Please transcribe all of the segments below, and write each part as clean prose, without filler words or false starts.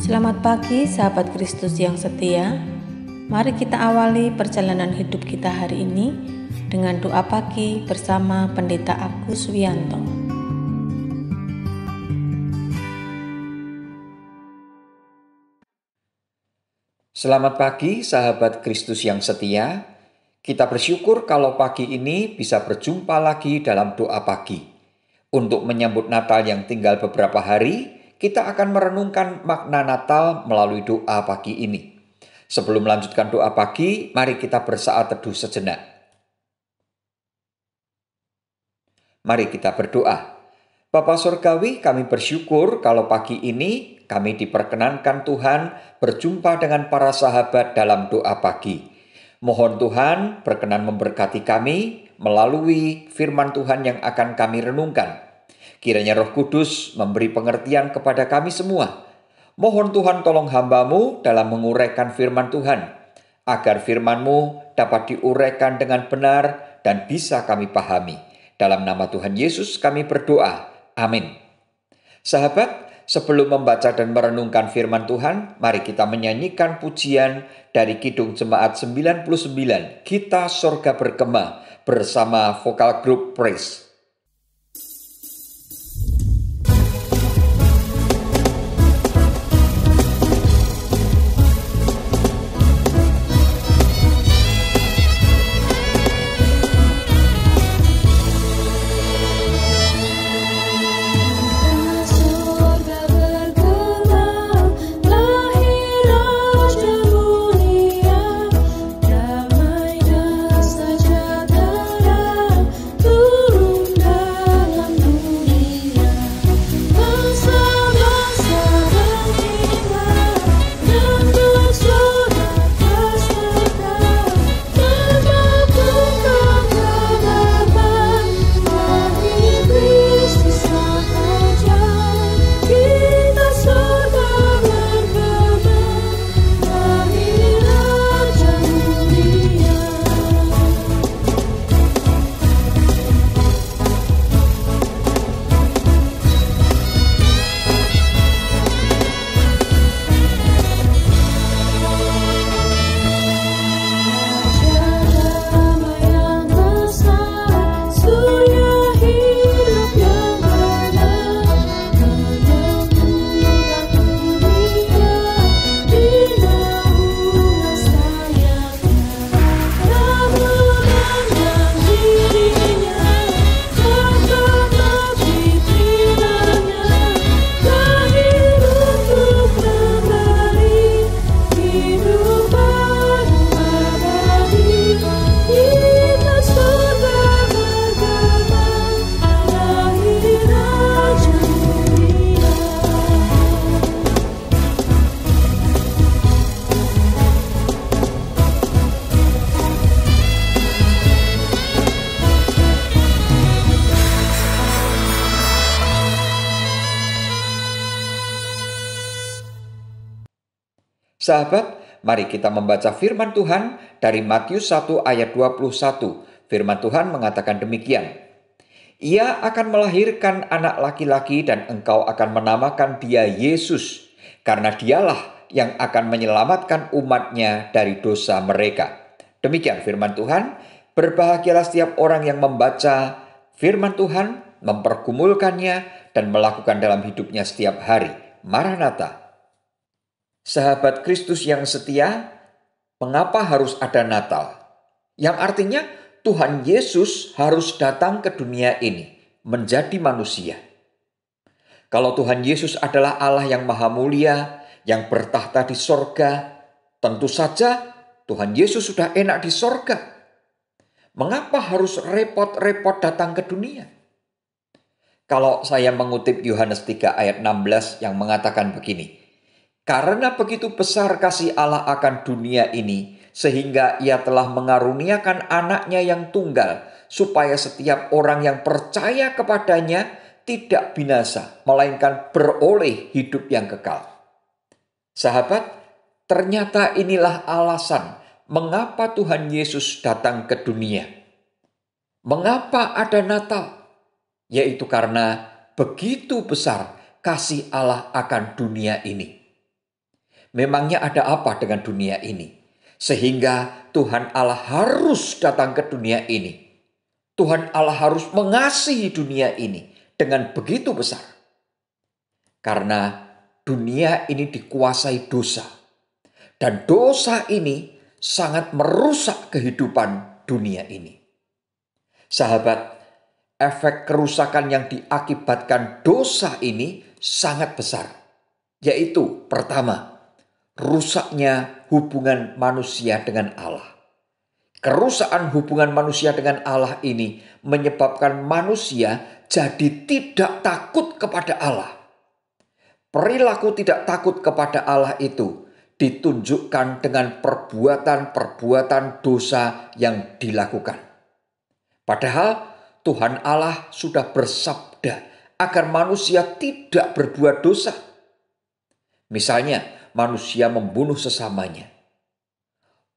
Selamat pagi sahabat Kristus yang setia. Mari kita awali perjalanan hidup kita hari ini dengan doa pagi bersama Pendeta Agus Wianto. Selamat pagi sahabat Kristus yang setia. Kita bersyukur kalau pagi ini bisa berjumpa lagi dalam doa pagi. Untuk menyambut Natal yang tinggal beberapa hari, kita akan merenungkan makna Natal melalui doa pagi ini. Sebelum melanjutkan doa pagi, mari kita bersaat teduh sejenak. Mari kita berdoa. Bapa Surgawi, kami bersyukur kalau pagi ini kami diperkenankan Tuhan berjumpa dengan para sahabat dalam doa pagi. Mohon Tuhan berkenan memberkati kami melalui firman Tuhan yang akan kami renungkan. Kiranya Roh Kudus memberi pengertian kepada kami semua. Mohon Tuhan tolong hamba-Mu dalam menguraikan firman Tuhan, agar firman-Mu dapat diuraikan dengan benar dan bisa kami pahami. Dalam nama Tuhan Yesus kami berdoa. Amin. Sahabat, sebelum membaca dan merenungkan firman Tuhan, mari kita menyanyikan pujian dari Kidung Jemaat 99, Kita Sorga Bergema, bersama vokal grup Praise. Sahabat, mari kita membaca firman Tuhan dari Matius 1 ayat 21. Firman Tuhan mengatakan demikian. Ia akan melahirkan anak laki-laki dan engkau akan menamakan dia Yesus, karena dialah yang akan menyelamatkan umatnya dari dosa mereka. Demikian firman Tuhan. Berbahagialah setiap orang yang membaca firman Tuhan, mempergumulkannya, dan melakukan dalam hidupnya setiap hari. Maranatha. Sahabat Kristus yang setia, mengapa harus ada Natal? Yang artinya Tuhan Yesus harus datang ke dunia ini, menjadi manusia. Kalau Tuhan Yesus adalah Allah yang maha mulia, yang bertahta di sorga, tentu saja Tuhan Yesus sudah enak di sorga. Mengapa harus repot-repot datang ke dunia? Kalau saya mengutip Yohanes 3 ayat 16 yang mengatakan begini, karena begitu besar kasih Allah akan dunia ini, sehingga ia telah mengaruniakan anaknya yang tunggal, supaya setiap orang yang percaya kepadanya tidak binasa, melainkan beroleh hidup yang kekal. Sahabat, ternyata inilah alasan mengapa Tuhan Yesus datang ke dunia. Mengapa ada Natal? Yaitu karena begitu besar kasih Allah akan dunia ini. Memangnya ada apa dengan dunia ini? Sehingga Tuhan Allah harus datang ke dunia ini. Tuhan Allah harus mengasihi dunia ini dengan begitu besar. Karena dunia ini dikuasai dosa. Dan dosa ini sangat merusak kehidupan dunia ini. Sahabat, efek kerusakan yang diakibatkan dosa ini sangat besar. Yaitu pertama, rusaknya hubungan manusia dengan Allah. Kerusakan hubungan manusia dengan Allah ini menyebabkan manusia jadi tidak takut kepada Allah. Perilaku tidak takut kepada Allah itu ditunjukkan dengan perbuatan-perbuatan dosa yang dilakukan. Padahal Tuhan Allah sudah bersabda agar manusia tidak berbuat dosa. Misalnya, manusia membunuh sesamanya.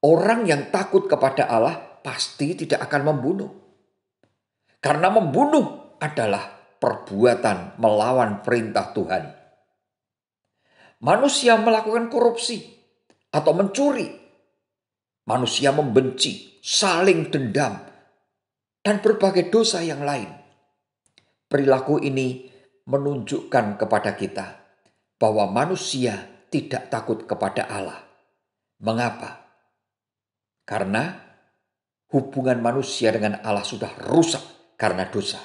Orang yang takut kepada Allah pasti tidak akan membunuh. Karena membunuh adalah perbuatan melawan perintah Tuhan. Manusia melakukan korupsi atau mencuri. Manusia membenci, saling dendam, dan berbagai dosa yang lain. Perilaku ini menunjukkan kepada kita bahwa manusia tidak takut kepada Allah. Mengapa? Karena hubungan manusia dengan Allah sudah rusak karena dosa.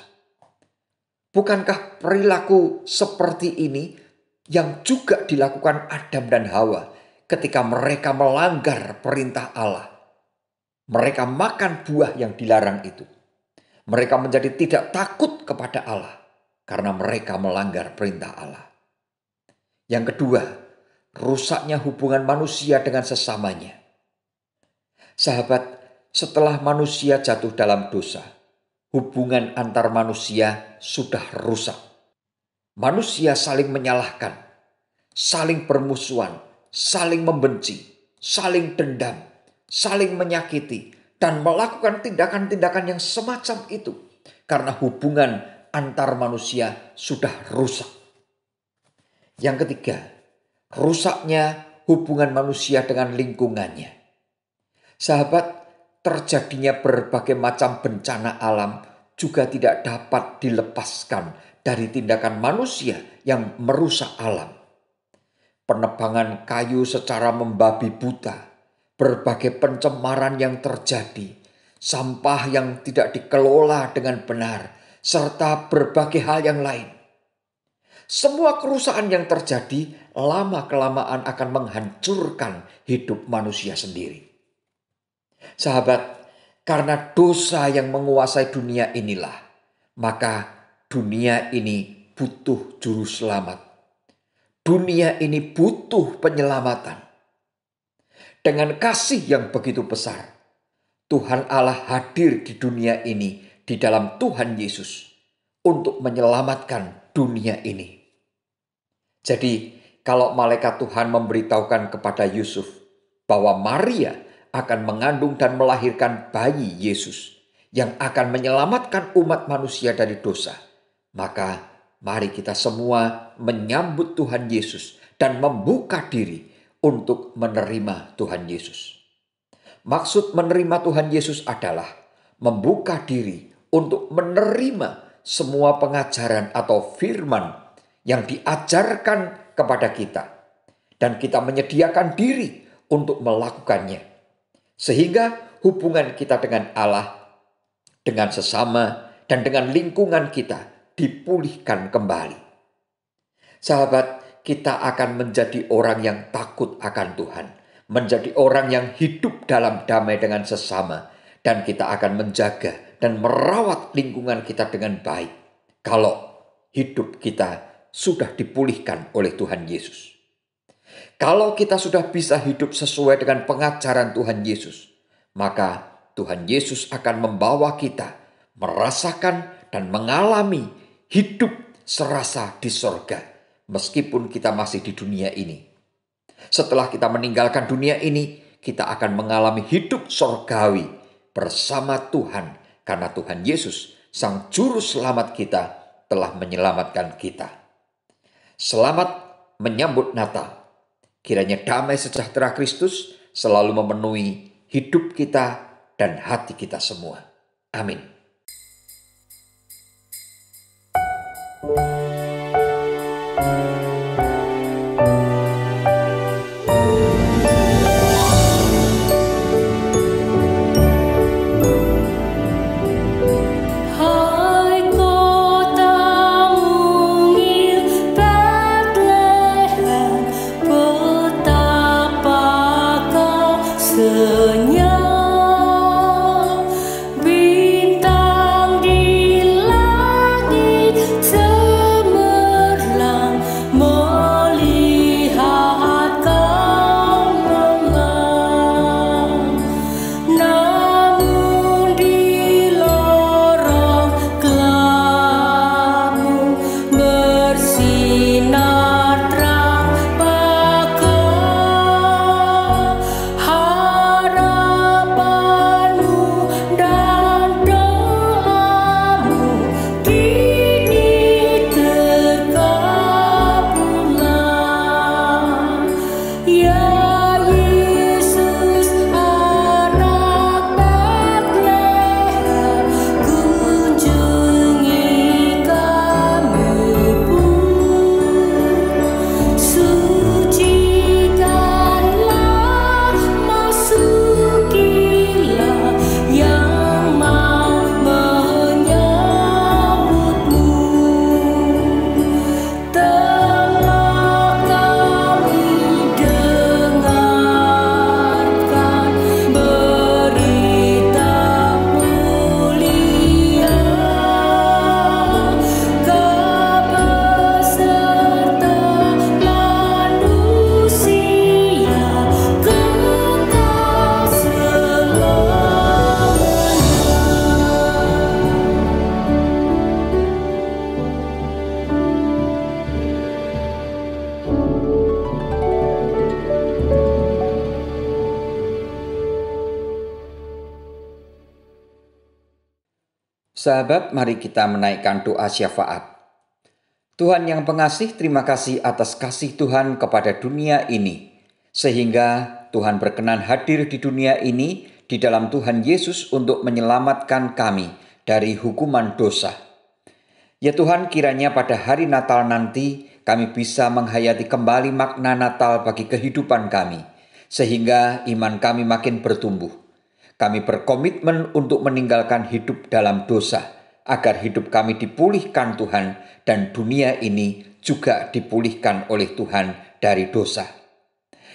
Bukankah perilaku seperti ini yang juga dilakukan Adam dan Hawa ketika mereka melanggar perintah Allah? Mereka makan buah yang dilarang itu. Mereka menjadi tidak takut kepada Allah karena mereka melanggar perintah Allah. Yang kedua, rusaknya hubungan manusia dengan sesamanya. Sahabat, setelah manusia jatuh dalam dosa, hubungan antar manusia sudah rusak. Manusia saling menyalahkan, saling bermusuhan, saling membenci, saling dendam, saling menyakiti, dan melakukan tindakan-tindakan yang semacam itu. Karena hubungan antar manusia sudah rusak. Yang ketiga, rusaknya hubungan manusia dengan lingkungannya. Sahabat, terjadinya berbagai macam bencana alam juga tidak dapat dilepaskan dari tindakan manusia yang merusak alam. Penebangan kayu secara membabi buta, berbagai pencemaran yang terjadi, sampah yang tidak dikelola dengan benar, serta berbagai hal yang lain. Semua kerusakan yang terjadi lama-kelamaan akan menghancurkan hidup manusia sendiri. Sahabat, karena dosa yang menguasai dunia inilah, maka dunia ini butuh juru selamat. Dunia ini butuh penyelamatan. Dengan kasih yang begitu besar, Tuhan Allah hadir di dunia ini di dalam Tuhan Yesus untuk menyelamatkan dunia ini. Jadi, kalau malaikat Tuhan memberitahukan kepada Yusuf bahwa Maria akan mengandung dan melahirkan bayi Yesus yang akan menyelamatkan umat manusia dari dosa, maka mari kita semua menyambut Tuhan Yesus dan membuka diri untuk menerima Tuhan Yesus. Maksud menerima Tuhan Yesus adalah membuka diri untuk menerima semua pengajaran atau firman yang diajarkan kepada kita. Dan kita menyediakan diri untuk melakukannya. Sehingga hubungan kita dengan Allah, dengan sesama, dan dengan lingkungan kita dipulihkan kembali. Sahabat, kita akan menjadi orang yang takut akan Tuhan. Menjadi orang yang hidup dalam damai dengan sesama. Dan kita akan menjaga dan merawat lingkungan kita dengan baik. Kalau hidup kita sudah dipulihkan oleh Tuhan Yesus. Kalau kita sudah bisa hidup sesuai dengan pengajaran Tuhan Yesus, maka Tuhan Yesus akan membawa kita merasakan dan mengalami hidup serasa di sorga, meskipun kita masih di dunia ini. Setelah kita meninggalkan dunia ini, kita akan mengalami hidup sorgawi bersama Tuhan, karena Tuhan Yesus, Sang Juru Selamat kita, telah menyelamatkan kita. Selamat menyambut Natal. Kiranya damai sejahtera Kristus selalu memenuhi hidup kita dan hati kita semua. Amin. Sahabat, mari kita menaikkan doa syafaat. Tuhan yang pengasih, terima kasih atas kasih Tuhan kepada dunia ini, sehingga Tuhan berkenan hadir di dunia ini di dalam Tuhan Yesus untuk menyelamatkan kami dari hukuman dosa. Ya Tuhan, kiranya pada hari Natal nanti kami bisa menghayati kembali makna Natal bagi kehidupan kami, sehingga iman kami makin bertumbuh. Kami berkomitmen untuk meninggalkan hidup dalam dosa, agar hidup kami dipulihkan Tuhan dan dunia ini juga dipulihkan oleh Tuhan dari dosa.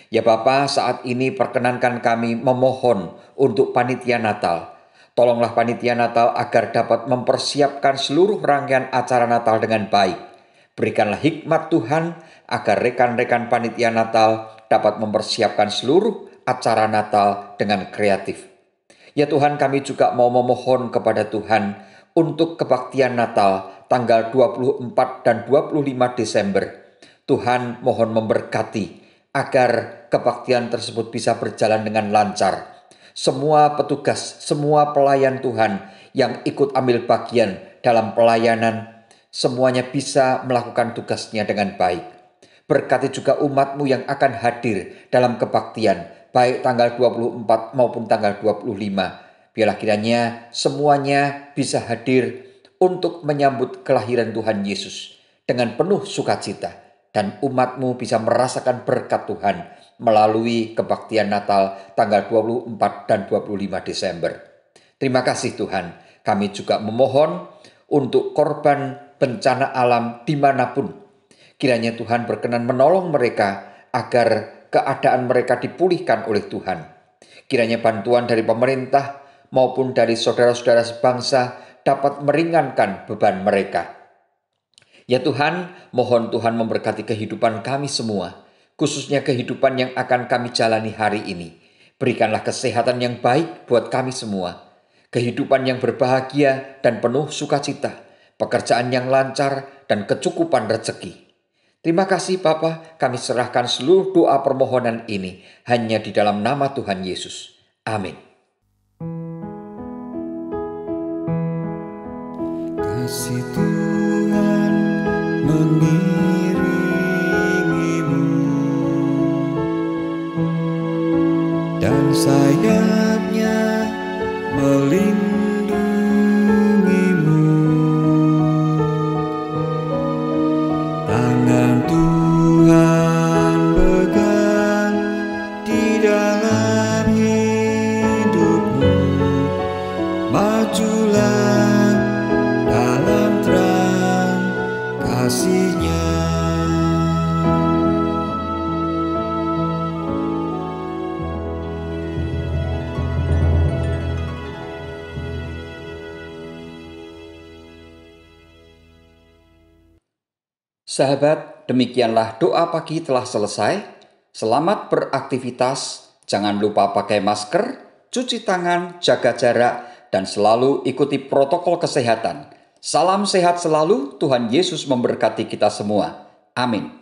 Ya Bapa, saat ini perkenankan kami memohon untuk panitia Natal. Tolonglah panitia Natal agar dapat mempersiapkan seluruh rangkaian acara Natal dengan baik. Berikanlah hikmat Tuhan agar rekan-rekan panitia Natal dapat mempersiapkan seluruh acara Natal dengan kreatif. Ya Tuhan, kami juga mau memohon kepada Tuhan untuk kebaktian Natal tanggal 24 dan 25 Desember. Tuhan mohon memberkati agar kebaktian tersebut bisa berjalan dengan lancar. Semua petugas, semua pelayan Tuhan yang ikut ambil bagian dalam pelayanan, semuanya bisa melakukan tugasnya dengan baik. Berkati juga umat-Mu yang akan hadir dalam kebaktian, baik tanggal 24 maupun tanggal 25. Biarlah kiranya semuanya bisa hadir untuk menyambut kelahiran Tuhan Yesus dengan penuh sukacita. Dan umat-Mu bisa merasakan berkat Tuhan melalui kebaktian Natal tanggal 24 dan 25 Desember. Terima kasih Tuhan. Kami juga memohon untuk korban bencana alam dimanapun. Kiranya Tuhan berkenan menolong mereka agar keadaan mereka dipulihkan oleh Tuhan. Kiranya bantuan dari pemerintah maupun dari saudara-saudara sebangsa dapat meringankan beban mereka. Ya Tuhan, mohon Tuhan memberkati kehidupan kami semua, khususnya kehidupan yang akan kami jalani hari ini. Berikanlah kesehatan yang baik buat kami semua, kehidupan yang berbahagia dan penuh sukacita, pekerjaan yang lancar dan kecukupan rezeki. Terima kasih Bapa, kami serahkan seluruh doa permohonan ini hanya di dalam nama Tuhan Yesus. Amin. Kasih Tuhan mengiringimu sayapnya melindungimu. Tangan Tuhan pegang di dalam hidupmu. Majulah dalam terang kasih-Nya. Sahabat, demikianlah doa pagi telah selesai. Selamat beraktivitas, jangan lupa pakai masker, cuci tangan, jaga jarak, dan selalu ikuti protokol kesehatan. Salam sehat selalu, Tuhan Yesus memberkati kita semua. Amin.